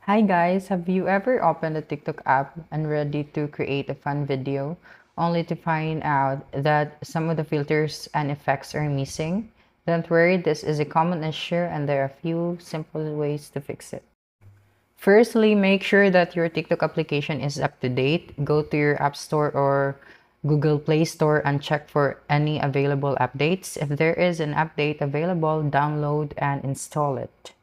Hi guys, have you ever opened a TikTok app and ready to create a fun video only to find out that some of the filters and effects are missing? Don't worry, this is a common issue and there are a few simple ways to fix it. Firstly, make sure that your TikTok application is up to date. Go to your App Store or Google Play Store and check for any available updates. If there is an update available, download and install it.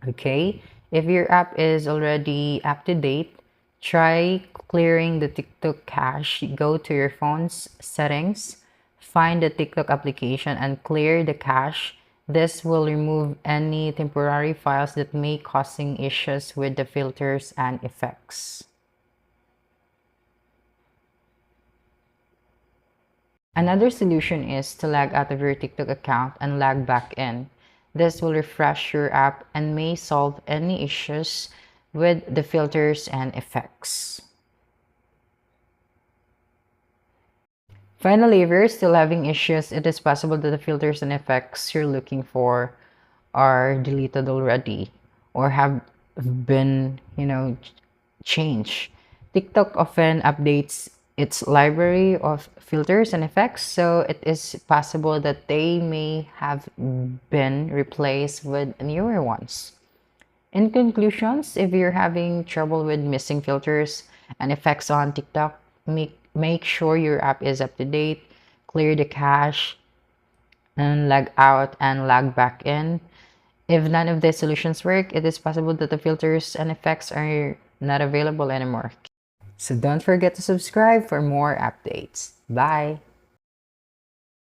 Okay, if your app is already up to date, try clearing the TikTok cache. Go to your phone's settings, find the TikTok application, and clear the cache. This will remove any temporary files that may causing issues with the filters and effects. Another solution is to log out of your TikTok account and log back in. This will refresh your app and may solve any issues with the filters and effects. Finally, if you're still having issues, it is possible that the filters and effects you're looking for are deleted already or have been, changed. TikTok often updates its library of filters and effects, so it is possible that they may have been replaced with newer ones. In conclusions, if you're having trouble with missing filters and effects on TikTok, make sure your app is up to date, clear the cache, and log out and log back in. If none of these solutions work, it is possible that the filters and effects are not available anymore. So don't forget to subscribe for more updates. Bye!